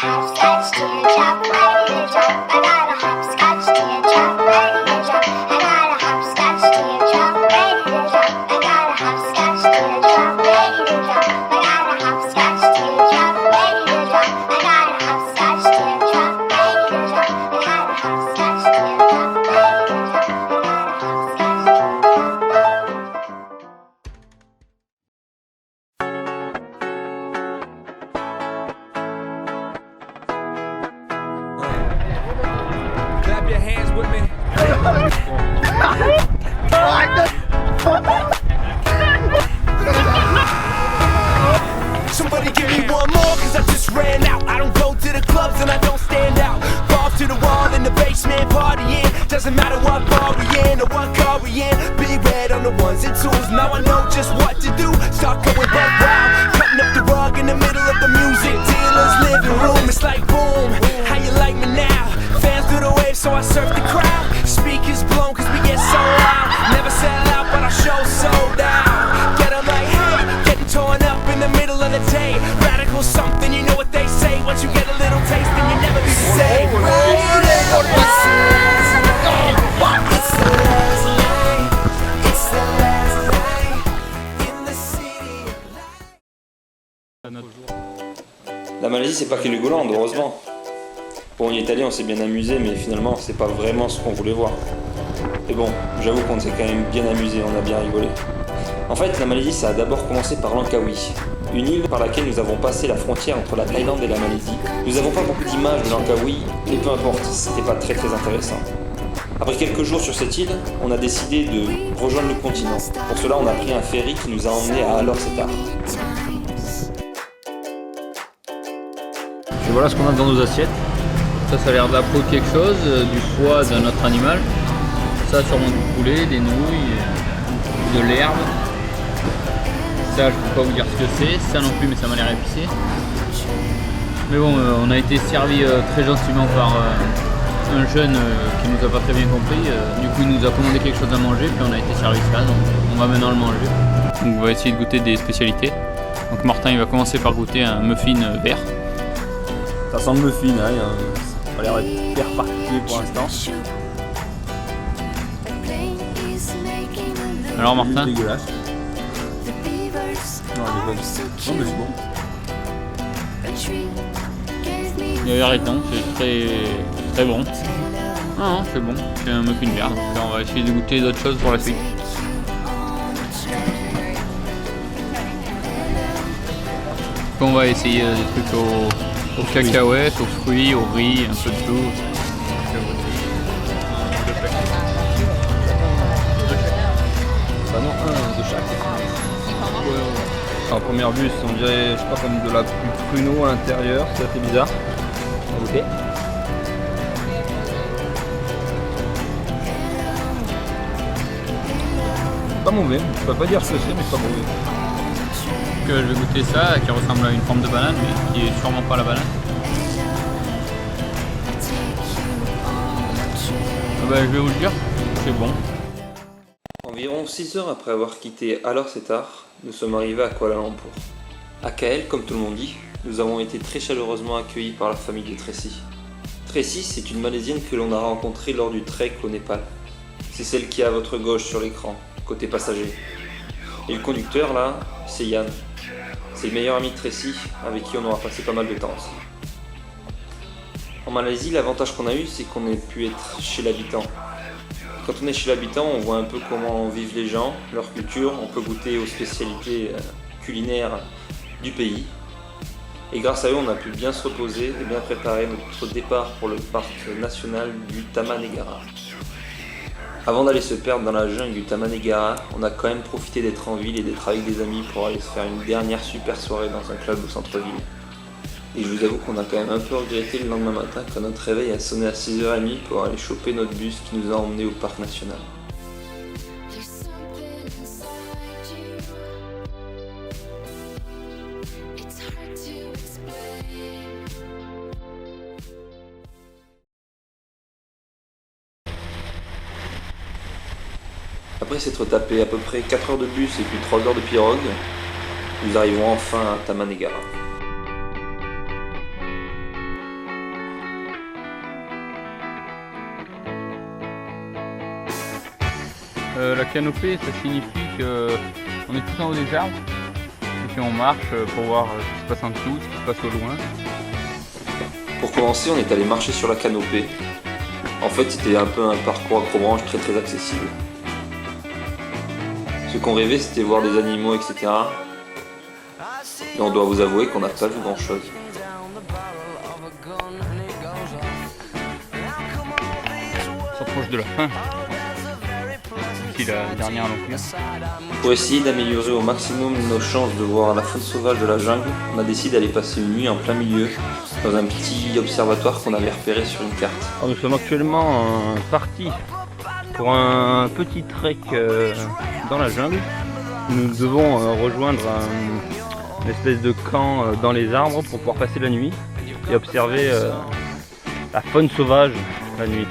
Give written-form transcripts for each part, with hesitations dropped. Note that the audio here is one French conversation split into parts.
hopscotch teardrop ready to drop. I got a hopscotch teardrop ready to drop. I got a hopscotch teardrop ready to drop. I got a hopscotch teardrop ready to drop. I got a hopscotch teardrop ready to drop. I got a hopscotch teardrop ready to drop. I got a hopscotch teardrop ready to drop. I got a hopscotch Clap your hands with me. Somebody give me one more, cause I just ran out. I don't go to the clubs and I don't stand out. Off to the wall in the basement partying. Doesn't matter what bar we in or what car we in. Big red on the ones and twos. Now I know just what to do. Start going buck wild. Cutting up the rug in the middle of the music dealer's living room. It's like boom, how you like me now? Fans do the wave so I surf the crowd. Speakers blown cause we get so loud. Never sell out but our show sold out. Get 'em like hey, getting torn up in the middle of the day. Radical something, you know what they say. Once you get a little taste then you never be the same. La Malaisie, c'est pas que Legoland, heureusement. Pour en Italie, on s'est bien amusé, mais finalement, c'est pas vraiment ce qu'on voulait voir. Et bon, j'avoue qu'on s'est quand même bien amusé, on a bien rigolé. En fait, la Malaisie, ça a d'abord commencé par Langkawi, une île par laquelle nous avons passé la frontière entre la Thaïlande et la Malaisie. Nous n'avons pas beaucoup d'images de Langkawi, mais peu importe, c'était pas très intéressant. Après quelques jours sur cette île, on a décidé de rejoindre le continent. Pour cela, on a pris un ferry qui nous a emmenés à Alor Setar. Et voilà ce qu'on a dans nos assiettes. Ça a l'air de la peau de quelque chose, du foie d'un autre animal. Ça sûrement du poulet, des nouilles, de l'herbe. Ça je peux pas vous dire ce que c'est, ça non plus mais ça m'a l'air épicé. Mais bon, on a été servi très gentiment par un jeune qui nous a pas très bien compris. Du coup il nous a commandé quelque chose à manger puis on a été servi ça, donc on va maintenant le manger. Donc on va essayer de goûter des spécialités. Donc Martin il va commencer par goûter un muffin vert. Ça sent le muffin, hein, ça a l'air d'être hyper particulier pour l'instant. Alors Martin, Dégueulasse. Non, elle est bonne. Non, mais c'est bon. il y a raison, c'est très bon. Non, c'est bon, c'est un muffin vert. Donc là, on va essayer de goûter d'autres choses pour la suite. Donc, on va essayer des trucs aux cacahuètes, aux fruits, au riz, un peu de tout. Bah non, un de chaque. En première vue, on dirait, je sais pas, comme de la pruneau à l'intérieur, c'est assez bizarre. Ok. Pas mauvais, je peux pas dire ce que c'est, mais pas mauvais. Donc, je vais goûter ça, qui ressemble à une forme de banane, mais qui est sûrement pas la banane. Bah, je vais vous le dire, c'est bon. Environ 6 heures après avoir quitté Alor Setar, nous sommes arrivés à Kuala Lumpur. À KL, comme tout le monde dit, nous avons été très chaleureusement accueillis par la famille de Tracy. Tracy, c'est une Malaisienne que l'on a rencontrée lors du trek au Népal. C'est celle qui est à votre gauche sur l'écran, côté passager. Et le conducteur là, c'est Yann. C'est le meilleur ami de Tracy, avec qui on aura passé pas mal de temps aussi. En Malaisie, l'avantage qu'on a eu, c'est qu'on ait pu être chez l'habitant. Quand on est chez l'habitant, on voit un peu comment vivent les gens, leur culture, on peut goûter aux spécialités culinaires du pays. Et grâce à eux, on a pu bien se reposer et bien préparer notre départ pour le parc national du Tamanegara. Avant d'aller se perdre dans la jungle du Tamanegara, on a quand même profité d'être en ville et d'être avec des amis pour aller se faire une dernière super soirée dans un club au centre-ville. Et je vous avoue qu'on a quand même un peu regretté le lendemain matin quand notre réveil a sonné à 6h30 pour aller choper notre bus qui nous a emmenés au parc national. Après s'être tapé à peu près 4 heures de bus et puis 3 heures de pirogue, nous arrivons enfin à Tamanegara. La canopée, ça signifie qu'on est tout en haut des arbres et puis on marche pour voir ce qui se passe en dessous, ce qui se passe au loin. Pour commencer, on est allé marcher sur la canopée. En fait, c'était un peu un parcours acrobranche très accessible. Ce qu'on rêvait, c'était voir des animaux, etc. Et on doit vous avouer qu'on n'a pas vu grand chose. On s'approche de la fin. Ici la dernière longueur. Pour essayer d'améliorer au maximum nos chances de voir la faune sauvage de la jungle, on a décidé d'aller passer une nuit en plein milieu, dans un petit observatoire qu'on avait repéré sur une carte. Alors nous sommes actuellement partis pour un petit trek dans la jungle. Nous devons rejoindre une espèce de camp dans les arbres pour pouvoir passer la nuit et observer la faune sauvage la nuit.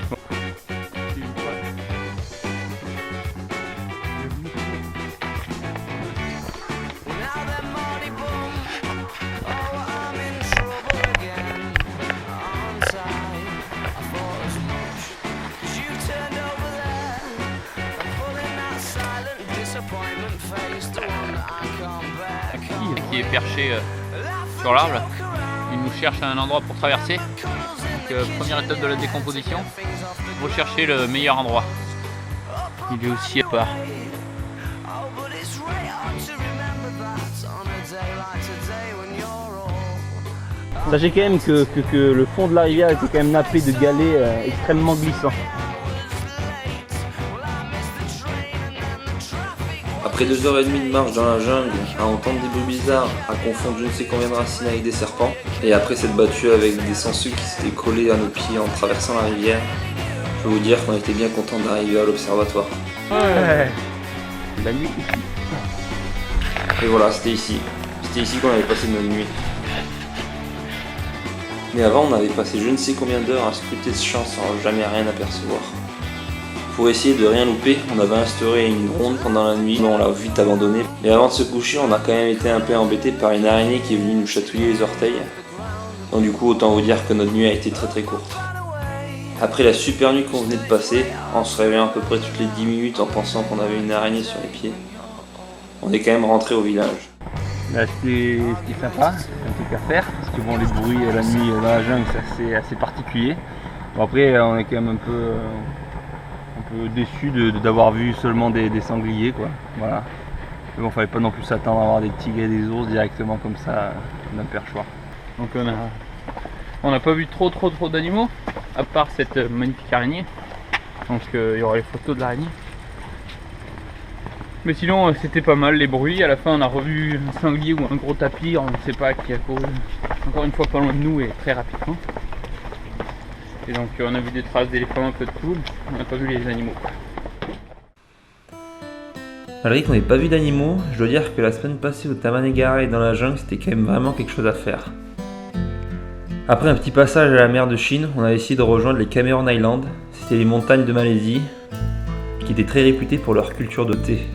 Qui est perché sur l'arbre, il nous cherche un endroit pour traverser. Donc, première étape de la décomposition, rechercher le meilleur endroit. Il est aussi à part. Sachez quand même que le fond de la rivière était quand même nappé de galets extrêmement glissants. Après 2h30 de marche dans la jungle, à entendre des bruits bizarres, à confondre je ne sais combien de racines avec des serpents, et après s'être battu avec des sangsues qui s'étaient collés à nos pieds en traversant la rivière, je peux vous dire qu'on était bien content d'arriver à l'observatoire. Ouais. La nuit ici. Et voilà, c'était ici. C'était ici qu'on avait passé notre nuit. Mais avant, on avait passé je ne sais combien d'heures à scruter ce champ sans jamais rien apercevoir. Pour essayer de rien louper, on avait instauré une ronde pendant la nuit, mais on l'a vite abandonné. Et avant de se coucher, on a quand même été un peu embêté par une araignée qui est venue nous chatouiller les orteils. Donc du coup, autant vous dire que notre nuit a été très courte. Après la super nuit qu'on venait de passer, en se réveillant à peu près toutes les 10 minutes en pensant qu'on avait une araignée sur les pieds, on est quand même rentré au village. Là, c'était sympa, c'est un truc à faire, parce que bon, les bruits la nuit dans la jungle, c'est assez particulier. Bon, après, on est quand même un peu déçu d'avoir vu seulement des sangliers, quoi. Voilà. Mais bon, fallait pas non plus s'attendre à avoir des tigres et des ours directement comme ça d'un perchoir. Donc on n'a pas vu trop d'animaux, à part cette magnifique araignée. Donc il y aura les photos de l'araignée. Mais sinon c'était pas mal les bruits. À la fin on a revu un sanglier ou un gros tapir, on ne sait pas, qui a couru encore une fois pas loin de nous et très rapidement. Et donc on a vu des traces d'éléphants, un peu de poules, on n'a pas vu les animaux. Malgré qu'on n'ait pas vu d'animaux, je dois dire que la semaine passée au Tamanegara et dans la jungle, c'était quand même vraiment quelque chose à faire. Après un petit passage à la mer de Chine, on a essayé de rejoindre les Cameron Islands. C'était les montagnes de Malaisie, qui étaient très réputées pour leur culture de thé.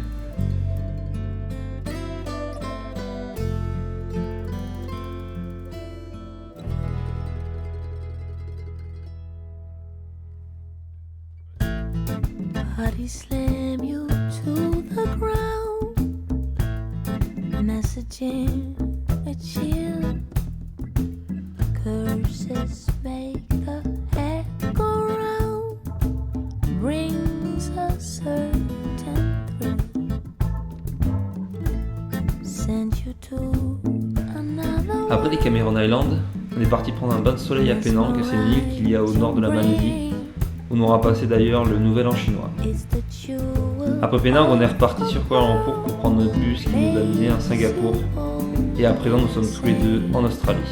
Body slam you to the ground, messaging a chill. Curses make the head go round, brings a certain thrill. Send you to another. Après les Cameron Islands, on est parti prendre un bain de soleil à Penang, c'est une île qu'il y a au nord de la Malaisie, où on aura passé d'ailleurs le nouvel an chinois. Après Penang, on est reparti sur Kuala Lumpur pour prendre notre bus qui nous a amené à Singapour. Et à présent, nous sommes tous les deux en Australie.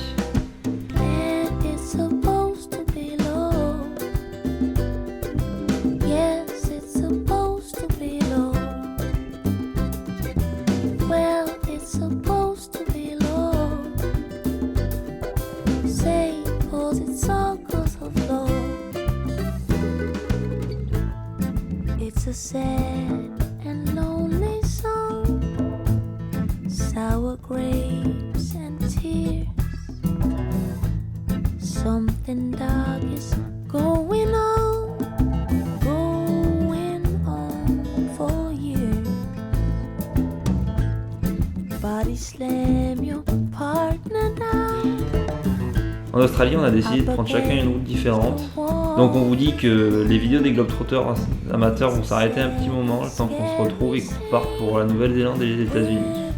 It's a sad and lonely song, sour grapes and tears. Something dark is going on for gently slam your partner down. En Australie, on a décidé de prendre chacun une route différente. Donc on vous dit que les vidéos des Globetrotters amateurs vont s'arrêter un petit moment, le temps qu'on se retrouve et qu'on parte pour la Nouvelle-Zélande et les États-Unis.